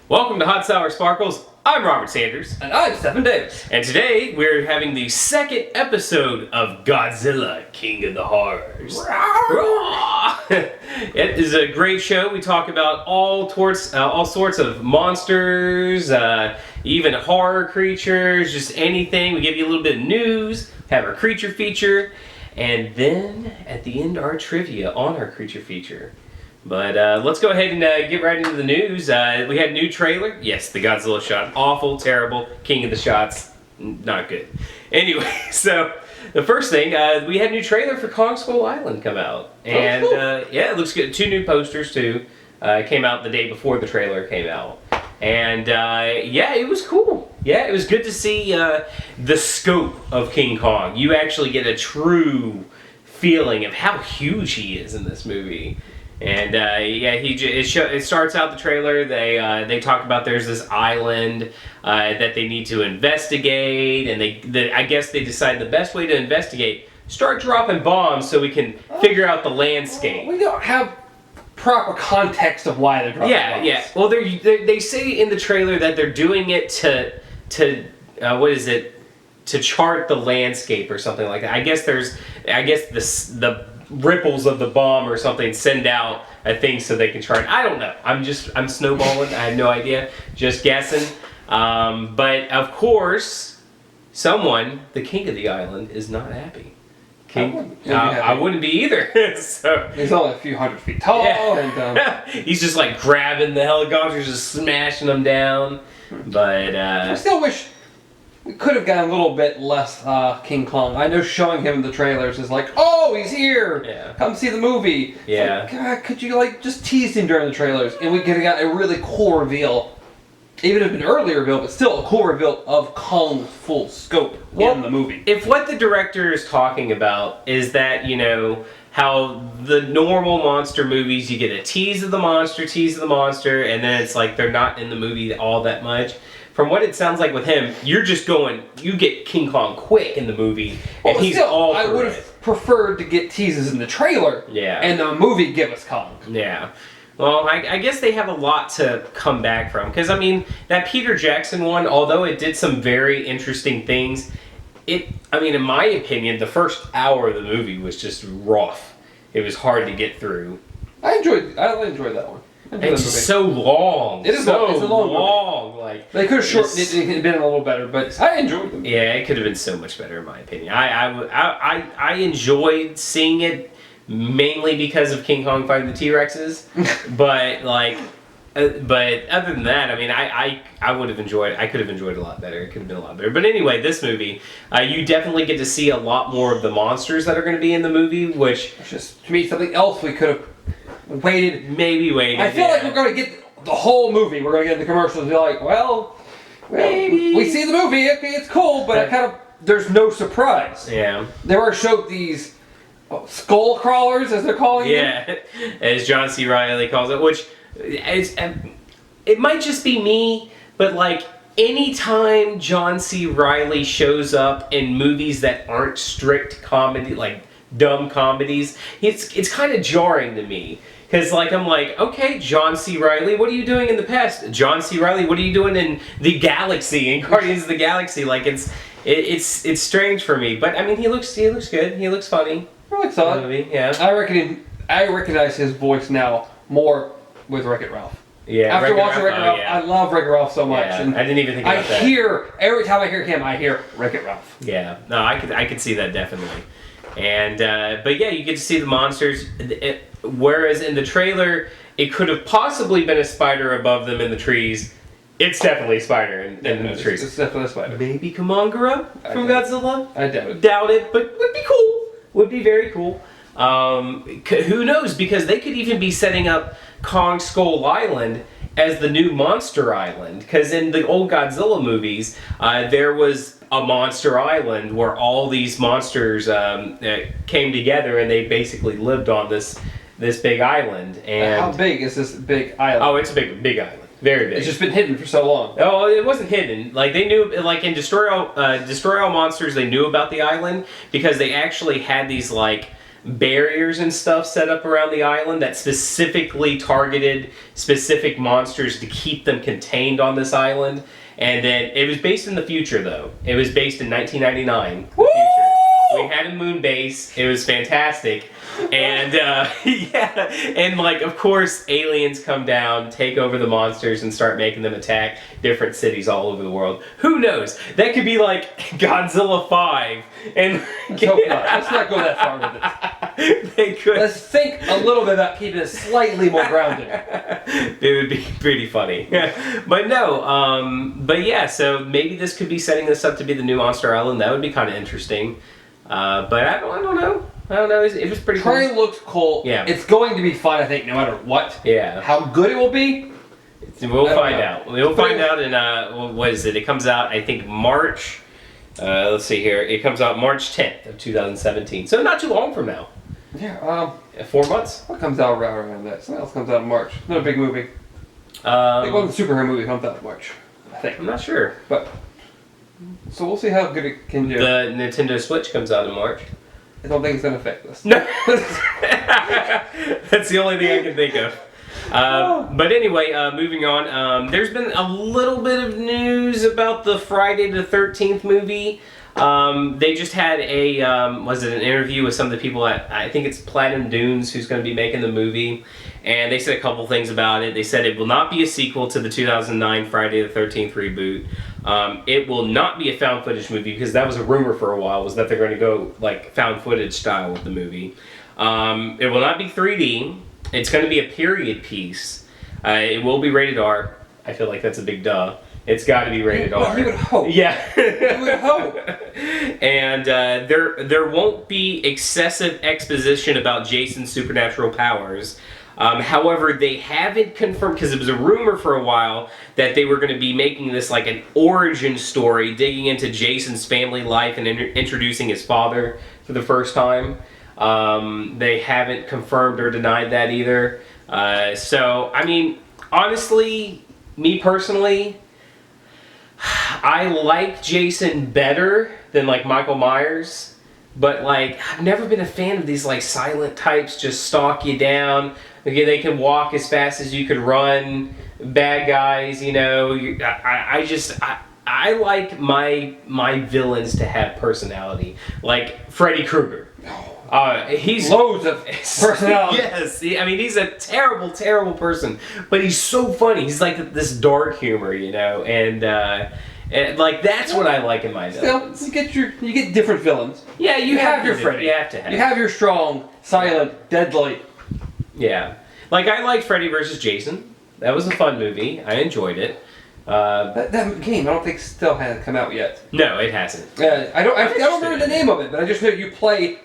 Welcome to Hot Sour Sparkles. I'm Robert Sanders. And I'm Stephen Davis. And today we're having the second episode of Godzilla King of the Horrors. It is a great show. We talk about all sorts of monsters, even horror creatures, just anything. We give you a little bit of news, have our creature feature, and then at the end our trivia on our creature feature. But let's go ahead and get right into the news. We had a new trailer. Yes, the Godzilla shot. Awful, terrible, king of the shots. Not good. Anyway, so the first thing, we had a new trailer for Kong Skull Island come out. And yeah, it looks good. 2 new posters too. It came out the day before the trailer came out. And yeah, it was cool. Yeah, it was good to see the scope of King Kong. You actually get a true feeling of how huge he is in this movie. And yeah, it starts out the trailer. They talk about there's this island that they need to investigate, and I guess they decide the best way to investigate, start dropping bombs so we can figure out the landscape. We don't have proper context of why they're dropping bombs. Yeah. Well, they say in the trailer that they're doing it to what is it? To chart the landscape or something like that. I guess the ripples of the bomb or something send out a thing so they can chart. I don't know. I'm snowballing. I have no idea. Just guessing. But of course, the king of the island, is not happy. I wouldn't be either. So, he's only a few hundred feet tall, yeah. and he's just like grabbing the helicopters, just smashing them down. But I still wish we could have gotten a little bit less King Kong. I know showing him the trailers is like, oh, he's here! Yeah. Come see the movie. Yeah. Like, God, could you just tease him during the trailers? And we could have got a really cool reveal. Even if an early reveal, but still a cool reveal of Kong's full scope in the movie. If what the director is talking about is that, how the normal monster movies, you get a tease of the monster, and then it's like they're not in the movie all that much. From what it sounds like with him, you get King Kong quick in the movie, and he's all I would have preferred to get teases in the trailer, and the movie give us Kong. Yeah. Well, I guess they have a lot to come back from. Because, that Peter Jackson one, although it did some very interesting things, in my opinion, the first hour of the movie was just rough. It was hard to get through. I enjoyed that one. It's so long. It is so long. It's a long movie. They could have shortened it and been a little better, but I enjoyed them. Yeah, it could have been so much better in my opinion. I enjoyed seeing it mainly because of King Kong fighting the T-Rexes, but other than that, I would have enjoyed. I could have enjoyed it a lot better. It could have been a lot better. But anyway, this movie, you definitely get to see a lot more of the monsters that are going to be in the movie, which just to me something else we could have waited. I feel like we're going to get the whole movie. We're going to get the commercials and be like, well, maybe we see the movie. Okay, it's cool, but there's no surprise. Yeah. They were showed these skull crawlers, as they're calling them. Yeah, as John C. Reilly calls it, which it might just be me, but anytime John C. Reilly shows up in movies that aren't strict comedy, like dumb comedies, it's kind of jarring to me. Because I'm like, okay, John C. Reilly, what are you doing in the past? John C. Reilly, what are you doing in the Galaxy, in Guardians of the Galaxy? It's strange for me, but he looks good. He looks funny. I like solid. Yeah. I recognize his voice now more with Wreck-It Ralph. Yeah. After watching Wreck-It Ralph, I love Wreck-It Ralph so much. Yeah, and I didn't even think about that. Every time I hear him, I hear Wreck-It Ralph. Yeah. No, I could see that definitely. And but yeah, you get to see the monsters. Whereas in the trailer, it could have possibly been a spider above them in the trees. It's definitely a spider in the trees. It's definitely a spider. Maybe Kamangara from Godzilla? I doubt it. Doubt it, but would be cool. Would be very cool. Who knows? Because they could even be setting up Kong Skull Island as the new Monster Island. Because in the old Godzilla movies, there was a Monster Island where all these monsters came together and they basically lived on this big island. And how big is this big island? Oh, it's a big island. Very big. It's just been hidden for so long. Oh, it wasn't hidden. They knew, in Destroy All Monsters, they knew about the island because they actually had these barriers and stuff set up around the island that specifically targeted specific monsters to keep them contained on this island. And then it was based in the future, though. It was based in 1999. Woo! The future. We had a moon base. It was fantastic. And yeah, and like of course aliens come down, take over the monsters, and start making them attack different cities all over the world. Who knows? That could be like Godzilla 5. And Let's hope not. Let's not go that far with it. They could. Let's think a little bit about keeping it slightly more grounded. It would be pretty funny. But no, but yeah, so maybe this could be setting this up to be the new Monster Island. That would be kind of interesting. But I don't know. I don't know. It was pretty cool. Trailer looks cool. Yeah. It's going to be fun, I think, no matter what. Yeah. How good it will be, We'll find know. out. We'll find out in, what is it? It comes out, I think, March. Let's see here. It comes out March 10th of 2017. So not too long from now. Yeah. 4 months. What comes out around that? Something else comes out in March. Another big movie. I think one of the superhero movie comes out in March. I think. I'm not sure. But so we'll see how good it can do. The Nintendo Switch comes out in March. I don't think it's going to affect this. No. That's the only thing I can think of. But anyway, moving on. There's been a little bit of news about the Friday the 13th movie. They just had an interview with some of the people at, I think it's Platinum Dunes, who's going to be making the movie. And they said a couple things about it. They said it will not be a sequel to the 2009 Friday the 13th reboot. It will not be a found footage movie, because that was a rumor for a while, was that they're going to go like found footage style with the movie. It will not be 3D. It's going to be a period piece. It will be rated R. I feel like that's a big duh. It's got to be rated R. You would hope. Yeah. You would hope. And there won't be excessive exposition about Jason's supernatural powers. However, they haven't confirmed, because it was a rumor for a while that they were going to be making this like an origin story, digging into Jason's family life and introducing his father for the first time. They haven't confirmed or denied that either. So, I mean, honestly, me personally, I like Jason better than like Michael Myers. But like, I've never been a fan of these like silent types just stalk you down. Again, they can walk as fast as you could run. Bad guys, you know. I like my villains to have personality. Like Freddy Krueger. He's loads of personality. Yes, I mean he's a terrible, terrible person, but he's so funny. He's like this dark humor, you know, and like that's what I like in my villains. Still, you get different villains. Yeah, you have your to Freddy. You have to have. You have your strong, silent, deadly. Yeah, like I liked Freddy vs. Jason. That was a fun movie. I enjoyed it. That game, I don't think still hasn't come out yet. No, it hasn't. I don't remember the name of it, but I just know you play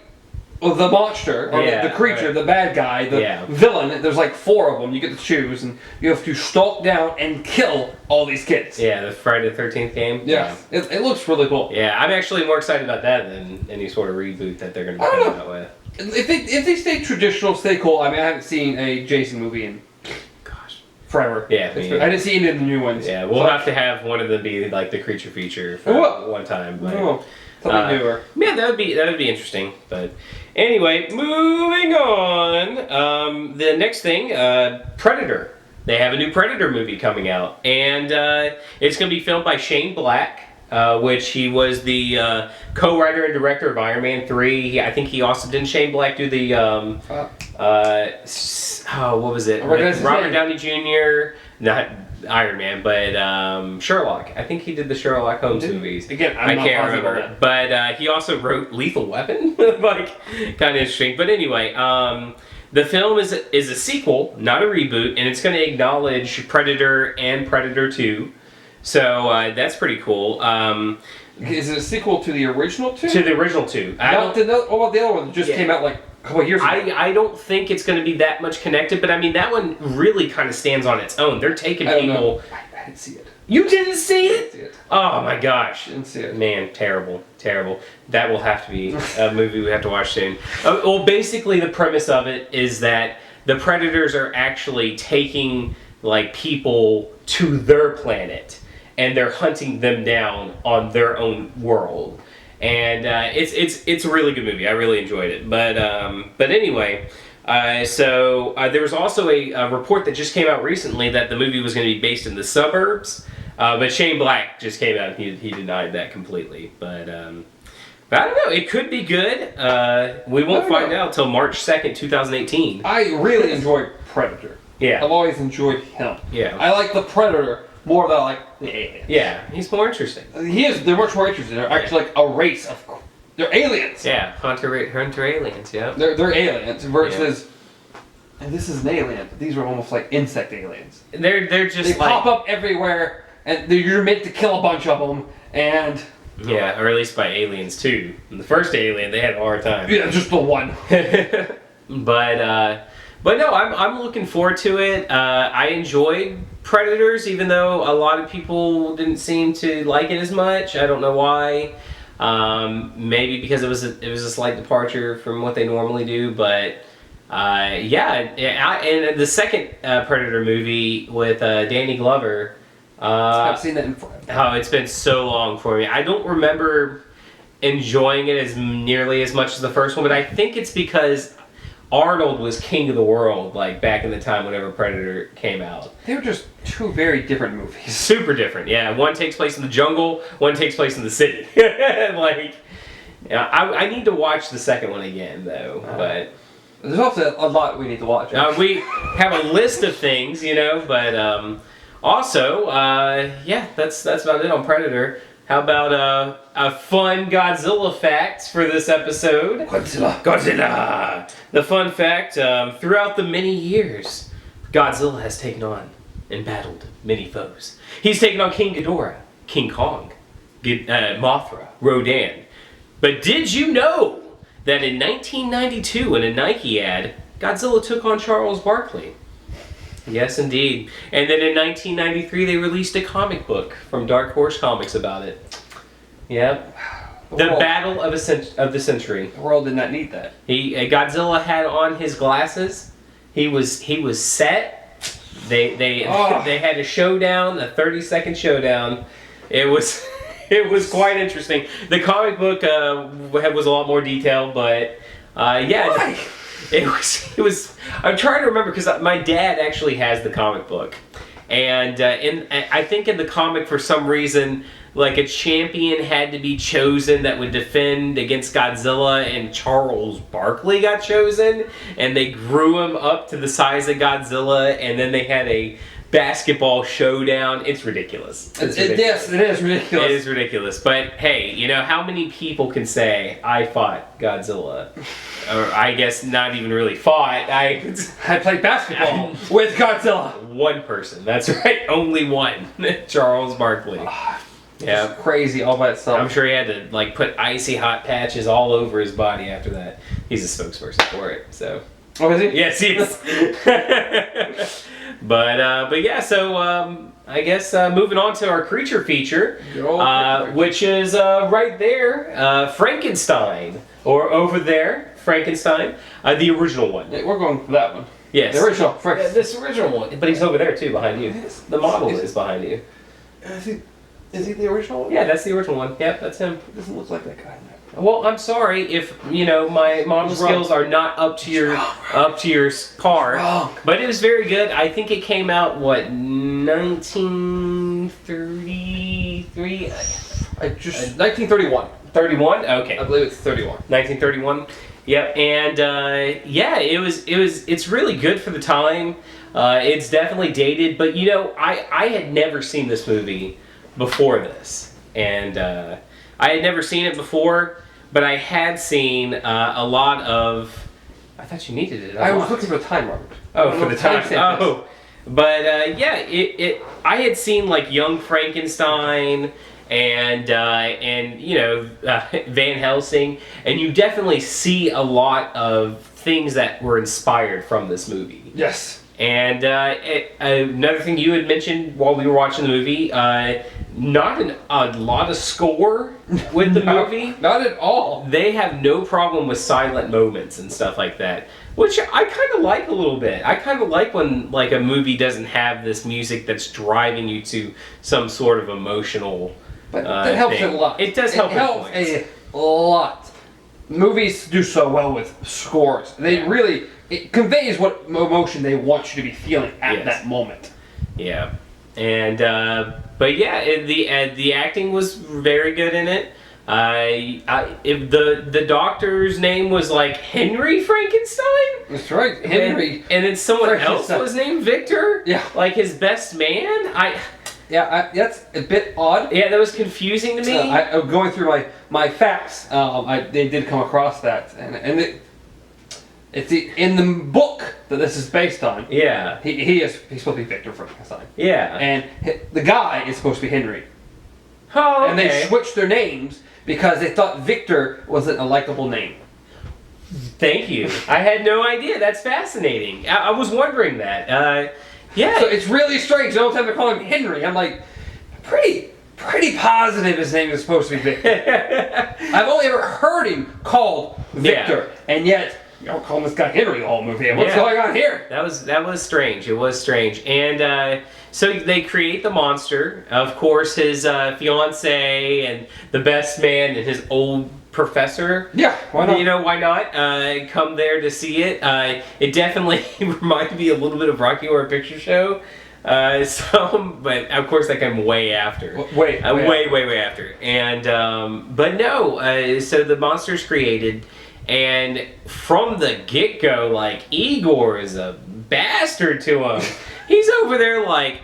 the monster, or the creature, the bad guy, the villain. There's like 4 of them. You get to choose, and you have to stalk down and kill all these kids. Yeah, the Friday the 13th game. Yeah. It looks really cool. Yeah, I'm actually more excited about that than any sort of reboot that they're going to be coming out with. If they stay traditional, stay cool. I mean, I haven't seen a Jason movie in forever. Yeah, I didn't see any of the new ones. Yeah, we'll have to have one of them be like the creature feature for one time. But, something newer. Yeah, that would be interesting. But anyway, moving on. The next thing, Predator. They have a new Predator movie coming out, and it's going to be filmed by Shane Black, which he was the co-writer and director of Iron Man 3. I think he also didn't Shane Black do the what was it? Robert Downey Jr. Not Iron Man, but Sherlock. I think he did the Sherlock Holmes movies. Again, I can't remember. But he also wrote Lethal Weapon. Like, kind of interesting. But anyway, the film is a sequel, not a reboot, and it's going to acknowledge Predator and Predator 2. So that's pretty cool. Is it a sequel to the original 2? To the original 2. What about the other one that just came out like a couple years ago? I don't think it's going to be that much connected, but I mean, that one really kind of stands on its own. They're taking people... I didn't see it. You didn't see it? I didn't see it. Oh my gosh. Didn't see it. Man, terrible. Terrible. That will have to be a movie we have to watch soon. Well, basically the premise of it is that the Predators are actually taking like people to their planet, and they're hunting them down on their own world. and it's a really good movie. I really enjoyed it. But anyway, so there was also a report that just came out recently that the movie was going to be based in the suburbs. But Shane Black just came out and he denied that completely. But I don't know. It could be good. We won't find out until March 2nd, 2018. I really enjoy Predator. Yeah. I've always enjoyed him. Yeah. I like the Predator more than I like the Alien. Yeah, he's more interesting. They're much more interesting. They're actually like a race of... They're aliens. Yeah, hunter aliens, yeah. They're aliens versus... Yeah. And this is an alien, but these are almost like insect aliens. They're just They pop up everywhere, and you're meant to kill a bunch of them, and... Yeah, or at least by aliens too. In the first Alien, they had a hard time. Yeah, just the one. But no, I'm looking forward to it. I enjoyed Predators, even though a lot of people didn't seem to like it as much. I don't know why. Maybe because it was a slight departure from what they normally do, but and the second Predator movie with Danny Glover. I've seen that in forever. Oh, it's been so long for me. I don't remember enjoying it as nearly as much as the first one, but I think it's because Arnold was king of the world, like back in the time whenever Predator came out. They were just two very different movies. Super different, yeah. One takes place in the jungle, one takes place in the city. I need to watch the second one again, though. But there's also a lot we need to watch. We have a list of things, but also, that's about it on Predator. How about a fun Godzilla fact for this episode? Godzilla! The fun fact, throughout the many years, Godzilla has taken on and battled many foes. He's taken on King Ghidorah, King Kong, Mothra, Rodan. But did you know that in 1992, in a Nike ad, Godzilla took on Charles Barkley? Yes, indeed. And then in 1993, they released a comic book from Dark Horse Comics about it. Yep. The battle of the century. The world did not need that. Godzilla had on his glasses. He was set. They had a showdown, a 30-second showdown. It was quite interesting. The comic book was a lot more detailed, but Why? It was. I'm trying to remember because my dad actually has the comic book, and I think in the comic for some reason, like a champion had to be chosen that would defend against Godzilla, and Charles Barkley got chosen, and they grew him up to the size of Godzilla, and then they had a basketball showdown. It's ridiculous. Yes, it is ridiculous. It is ridiculous. But hey, how many people can say I fought Godzilla? Or I guess not even really fought. I played basketball with Godzilla. One person. That's right. Only one. Charles Barkley. Yeah, crazy all by itself. I'm sure he had to put icy hot patches all over his body after that. He's a spokesperson for it. So. Oh, is he? Yes, he is. But yeah, so I guess moving on to our creature feature, which is right there, Frankenstein, or over there, Frankenstein, the original one. Yeah, we're going for that one. Yes, the original Frankenstein. This original one, but he's over there too, behind you. The model is behind you. Is he the original one? Yeah, that's the original one. Yep, that's him. It doesn't look like that guy. Well, I'm sorry if my model skills are not up to your par, but it was very good. I think it came out 1933. 1931. 31? Okay. I believe it's 31. 1931. Yep. And it's really good for the time. It's definitely dated, but I had never seen this movie before this, and I had never seen it before, but I had seen a lot of. I thought you needed it. I was looking for the time, Robert. Oh, for the time. Oh, but I had seen Young Frankenstein and Van Helsing, and you definitely see a lot of things that were inspired from this movie. Yes. And another thing you had mentioned while we were watching the movie, not a lot of score with the movie. Not at all. They have no problem with silent moments and stuff like that, which I kind of like a little bit. I kind of like when a movie doesn't have this music that's driving you to some sort of emotional. But that helps thing. it a lot. It does help. It helps lot. Movies do so well with scores. They really, it conveys what emotion they want you to be feeling at that moment. Yeah, and but yeah, the acting was very good in it. If the doctor's name was like Henry Frankenstein. That's right, Henry. And then someone else was named Victor. Yeah, like his best man. That's a bit odd. Yeah, that was confusing to me. Going through my facts, they did come across that, and it's in the book that this is based on. Yeah, he's supposed to be Victor Frankenstein. Yeah, and the guy is supposed to be Henry. Oh, okay. And they switched their names because they thought Victor wasn't a likable name. Thank you. I had no idea. That's fascinating. I was wondering that. Yeah. So it's really strange. The whole time they're calling him Henry, I'm like, pretty positive his name is supposed to be Victor. I've only ever heard him called Victor, and yet y'all calling this guy Henry the whole movie. What's going on here? That was strange. It was strange. And so they create the monster. Of course, his fiance and the best man and his old professor. Yeah, why not? You know, why not? Come there to see it. It definitely reminded me a little bit of Rocky Horror Picture Show. But of course that came way after. Way after. And but no, so the monster's created, and from the get-go, like, Igor is a bastard to him. He's over there like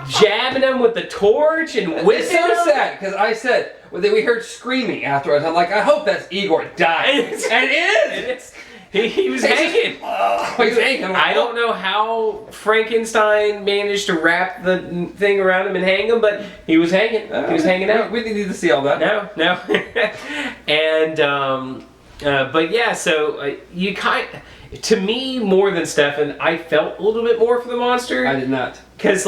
jabbing him with the torch and whipping It's so sad because I said we heard screaming afterwards. I'm like, I hope that's Igor dying. And it is. He was hanging. He's hanging. I don't know how Frankenstein managed to wrap the thing around him and hang him, but he was hanging. He was hanging out. We didn't need to see all that. No. And but yeah, so you to me, more than Stefan, I felt a little bit more for the monster. I did not. Because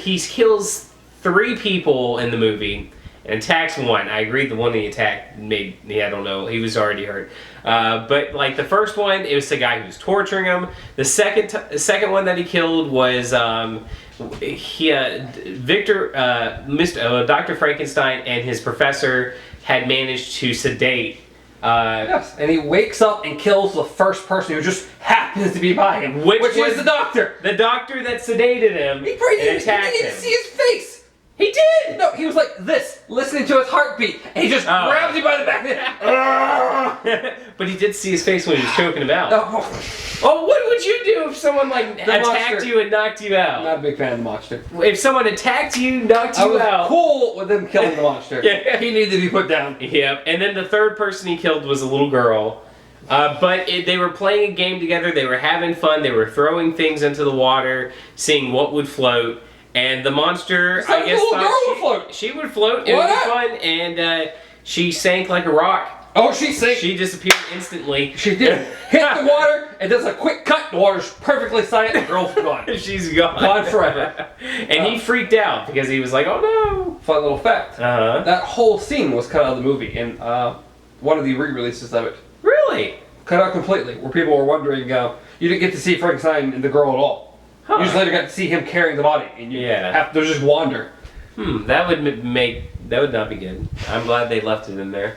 he kills 3 people in the movie and attacks one. I agree, the one he attacked I don't know, he was already hurt. But like the first one, it was the guy who was torturing him. The second one that he killed was Dr. Frankenstein and his professor had managed to sedate. Yes, and he wakes up and kills the first person who just happens to be by him, which is the doctor. The doctor that sedated him and attacked him. He didn't see his face. He did! No, he was like this, listening to his heartbeat, and he just grabs you by the back. But he did see his face when he was choking him out. Oh, what would you do if someone attacked you and knocked you out? I'm not a big fan of the monster. If someone attacked you, knocked you out. I was cool with him killing the monster. He needed to be put down. Yep. And then the third person he killed was a little girl. But they were playing a game together. They were having fun. They were throwing things into the water, seeing what would float. And the monster, I guess, thought she would float. It would be fun. And she sank like a rock. Oh, she sank. She disappeared instantly. She did. Hit the water and does a quick cut. The water's perfectly silent. The girl's gone. She's gone. Gone forever. And he freaked out because he was like, oh no. Fun little fact. That whole scene was cut out of the movie in one of the re-releases of it. Really? Cut out completely. Where people were wondering, you didn't get to see Frankenstein and the girl at all. You just later got to see him carrying the body. And you have to just wander. That would not be good. I'm glad they left it in there.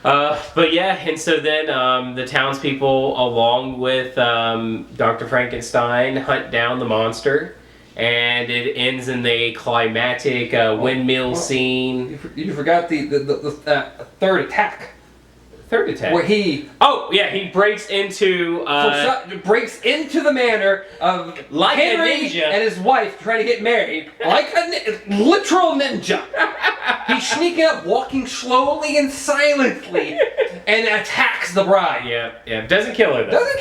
But yeah, and so then the townspeople, along with Dr. Frankenstein, hunt down the monster, and it ends in the climactic windmill scene. You forgot the third attack. Third attack. Where he breaks into the manor of like Henry a ninja and his wife trying to get married, like a literal ninja. He's sneaking up, walking slowly and silently, and attacks the bride. Yeah. Doesn't kill her though. Doesn't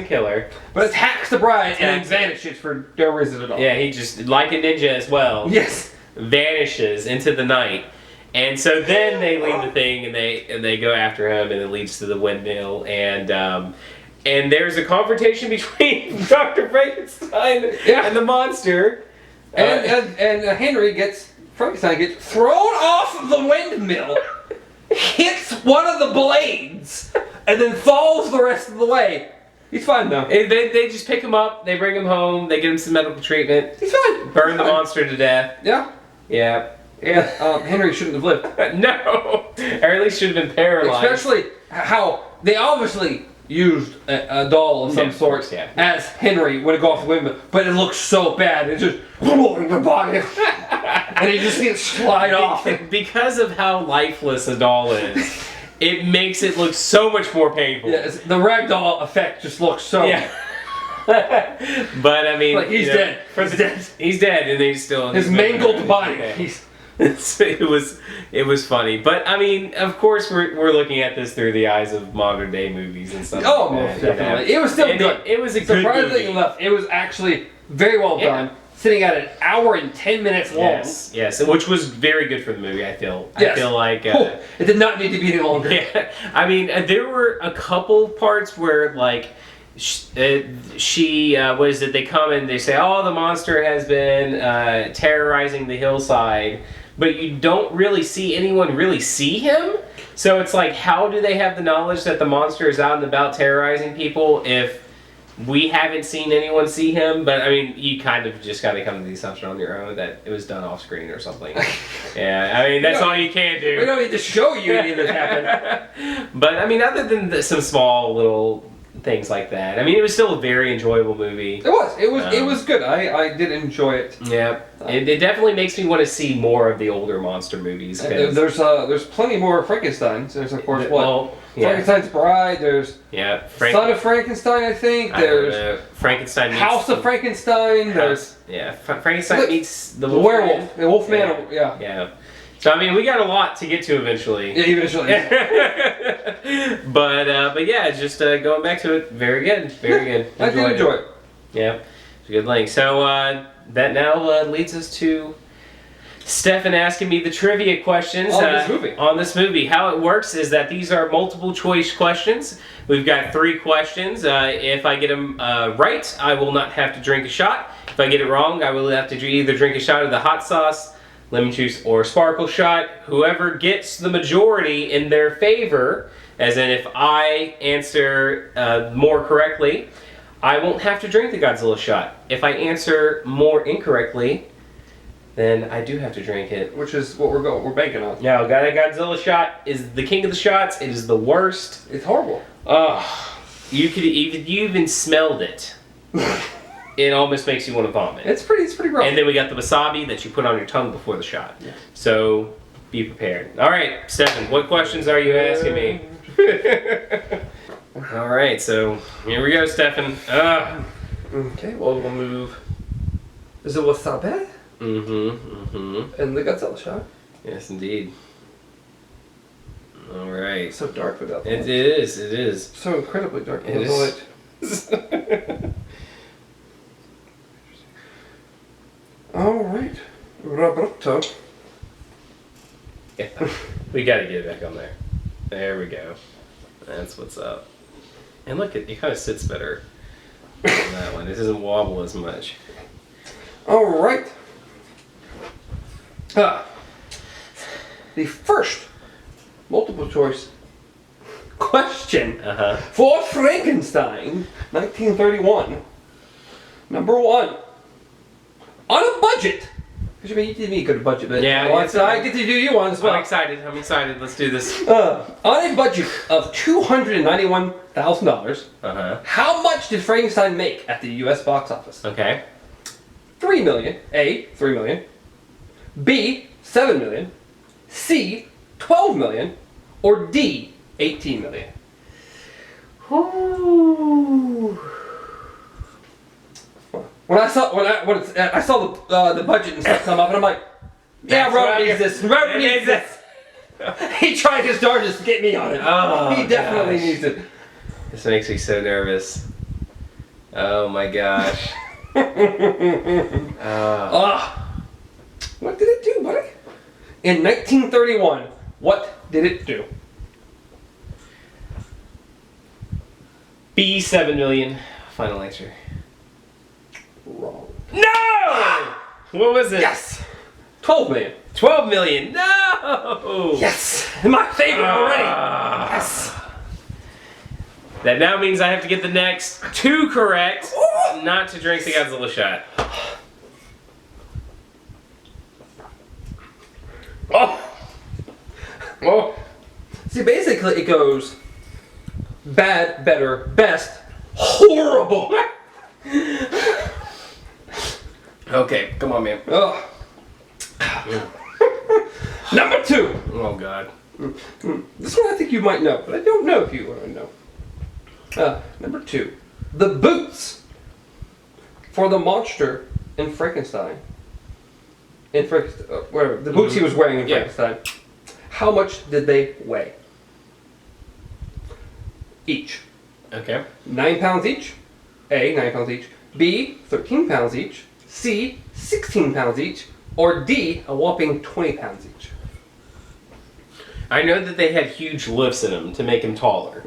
kill her. But attacks the bride and then vanishes for no reason at all. Yeah, he just, like a ninja as well. Yes. Vanishes into the night. And so then they leave the thing and they go after him, and it leads to the windmill, and there's a confrontation between Dr. Frankenstein and the monster. And Frankenstein gets thrown off the windmill, hits one of the blades, and then falls the rest of the way. He's fine though. They just pick him up, they bring him home, they give him some medical treatment. He's fine. Burn the monster to death. Yeah. Yeah. and Henry shouldn't have lived. No, or at least should have been paralyzed. Especially how they obviously used a doll of some sort as Henry when it go off the window, but it looks so bad. It's just blowing the body, and he just see it slide off. Because of how lifeless a doll is, it makes it look so much more painful. Yeah, the ragdoll effect just looks so. Yeah. But I mean, like he's dead. He's dead, and he's still his mangled body. Okay. It was funny, but I mean, of course, we're looking at this through the eyes of modern day movies and stuff. Oh, most definitely. It was still good. It was a good movie. Surprisingly enough, it was actually very well done. Sitting at an hour and 10 minutes long. Yes, which was very good for the movie. I feel like it did not need to be any longer. Yeah, I mean, there were a couple parts where like. What is it? They come and they say, "Oh, the monster has been terrorizing the hillside," but you don't really see anyone really see him. So it's like, how do they have the knowledge that the monster is out and about terrorizing people if we haven't seen anyone see him? But I mean, you kind of just got to come to the assumption on your own that it was done off screen or something. Yeah, I mean, that's all you can do. We don't need to show you any of this happen. But I mean, other than some small little things like that. I mean, it was still a very enjoyable movie. It was good. I did enjoy it. Yeah, it definitely makes me want to see more of the older monster movies. There's plenty more Frankensteins. There's of course Frankenstein's Bride. There's Son of Frankenstein. I think there's Frankenstein meets House of Frankenstein. There's Frankenstein meets the werewolf. The Wolfman. Yeah. So I mean, we got a lot to get to eventually. Yeah, eventually. But yeah, just going back to it, very good, very good. I did enjoy it. Yeah, it's a good link. So that now leads us to Stefan asking me the trivia questions on this movie. How it works is that these are multiple choice questions. We've got 3 questions. If I get them right, I will not have to drink a shot. If I get it wrong, I will have to either drink a shot of the hot sauce, lemon juice, or sparkle shot. Whoever gets the majority in their favor, as in if I answer more correctly, I won't have to drink the Godzilla shot. If I answer more incorrectly, then I do have to drink it. Which is what we're banking on. Yeah, Godzilla shot is the king of the shots. It is the worst. It's horrible. You even smelled it. It almost makes you want to vomit. It's pretty rough. And then we got the wasabi that you put on your tongue before the shot. Yeah. So be prepared. All right, Stefan, what questions are you asking me? All right, so here we go, Stefan. Okay, well we'll move. Is it wasabi? And the Godzilla shot. Yes, indeed. All right. It's so dark without the light. It is. So incredibly dark without the light. All right, Roberto. Yeah, we got to get it back on there. There we go. That's what's up. And look, it kind of sits better on that one. It doesn't wobble as much. All right. The first multiple choice question for Frankenstein, 1931. Number 1. On a budget. Because you did me a good budget, but I get to do you one as well. I'm excited. Let's do this. On a budget of $291,000, how much did Frankenstein make at the U.S. box office? Okay. $3 million. A, $3 million. B, $7 million. C, $12 million. Or D, $18 million. Ooh. When I saw the budget and stuff come up, and I'm like, yeah, Robert needs this. Robert needs this. He tried his darndest to get me on it. Oh, he definitely needs it. This makes me so nervous. Oh my gosh. What did it do, buddy? In 1931, what did it do? B, $7 million. Final answer. Wrong. No! What was it? Yes! $12 million. $12 million. No! Yes! My favorite already. Yes! That now means I have to get the next 2 correct, not to drink the Godzilla shot. Oh! Oh! See, basically it goes bad, better, best, horrible. Okay, come on, man. Ugh. Number 2. Oh, God. This one I think you might know, but I don't know if you want to know. Number 2. The boots for the monster in Frankenstein. Whatever. The boots he was wearing in Frankenstein. How much did they weigh? Each. Okay. 9 pounds each. A, 9 pounds each. B, 13 pounds each. C, 16 pounds each. Or D, a whopping 20 pounds each. I know that they had huge lifts in them to make him taller.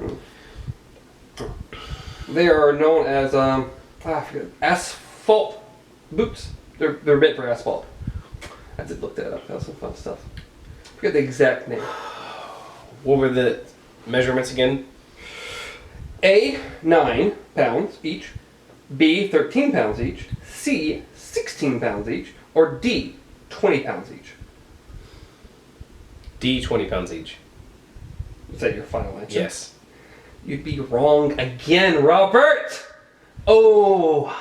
They are known as I forget, asphalt boots. They're meant for asphalt. I did look that up. That was some fun stuff. I forget the exact name. What were the measurements again? A, 9 pounds each. B, 13 pounds each. C, 16 pounds each. Or D, 20 pounds each. D, 20 pounds each. Is that your final answer? Yes. You'd be wrong again, Robert! Oh.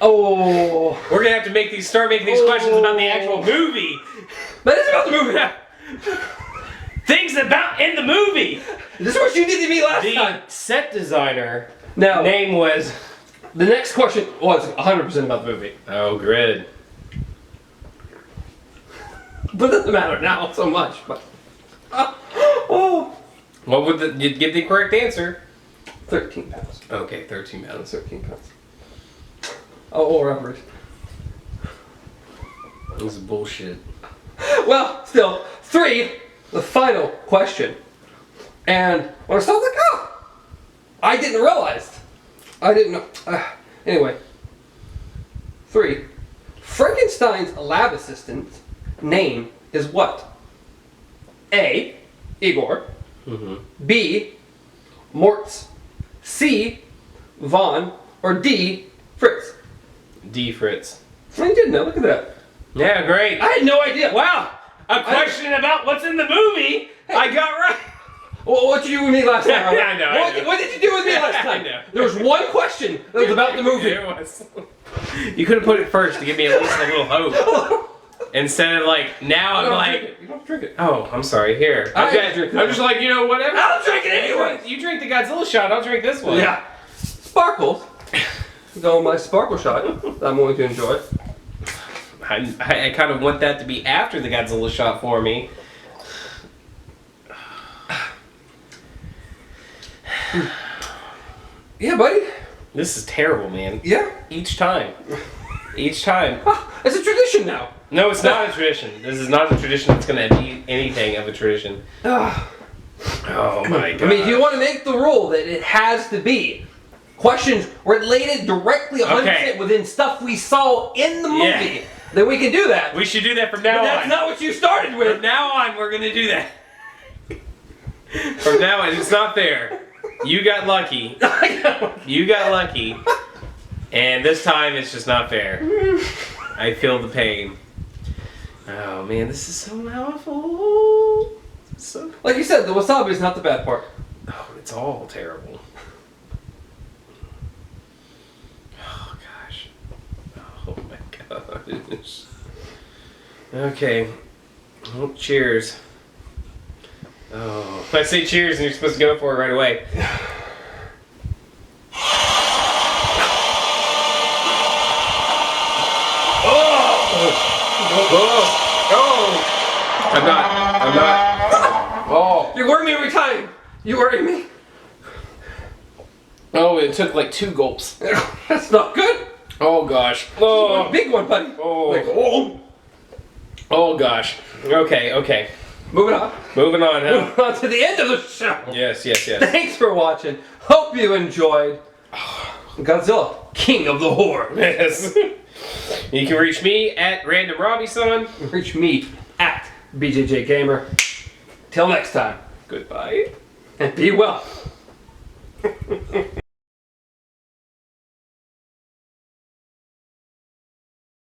We're gonna have to start making these questions about the actual movie. But it's about the movie. Things about in the movie. This is what you did to me last time. The set designer Now, name was... The next question was 100% about the movie. Oh, grid. But it doesn't matter now so much. But What would you'd give the correct answer? 13 pounds. Okay, 13 pounds. 13 pounds. Oh, Robert. This is bullshit. Well, still, 3, the final question. And when I started, like, I didn't realize. I didn't know. Anyway. 3. Frankenstein's lab assistant's name is what? A, Igor. Mm-hmm. B, Mortz. C, Vaughn. Or D, Fritz. D, Fritz. I didn't know. Look at that. Yeah, great. I had no idea. Wow, a question about what's in the movie. I got right. Well, what did you do with me last time? I know. What did you do with me last time? I know. There was one question that was about the movie. It was. You could have put it first to give me at least a little hope. Instead of like, now I'm like... You don't drink it. Oh, I'm sorry, here. I'm just like, whatever. I'll drink it anyway. You drink the Godzilla shot, I'll drink this one. Yeah. Sparkles. Go my sparkle shot. I'm going to enjoy. I kind of want that to be after the Godzilla shot for me. Yeah, buddy. This is terrible, man. Yeah. Each time. Each time. It's a tradition now. No, it's not a tradition. This is not a tradition that's going to be anything of a tradition. Oh my god. I mean, if you want to make the rule that it has to be questions related directly 100% within stuff we saw in the movie, then we can do that. We should do that from now on. That's not what you started with. From now on, we're going to do that. From now on, it's not fair. You got lucky. You got lucky. And this time, it's just not fair. I feel the pain. Oh man, this is so awful. Like you said, the wasabi is not the bad part. Oh, it's all terrible. Oh gosh. Oh my gosh. Okay. Well, cheers. Oh, if I say cheers and you're supposed to go for it right away. Oh! I'm not. Oh. You worry me every time. You worry me. Oh, it took like 2 gulps. That's not good. Oh gosh. Oh, a big one, buddy. Oh. Like, oh. Oh gosh. Okay. Moving on. Moving on now. Moving on to the end of the show. Yes. Thanks for watching. Hope you enjoyed Godzilla, King of the Horde. Yes. You can reach me at Random Robbie-son. Reach me at BJJ Gamer. Till next time. Goodbye. And be well.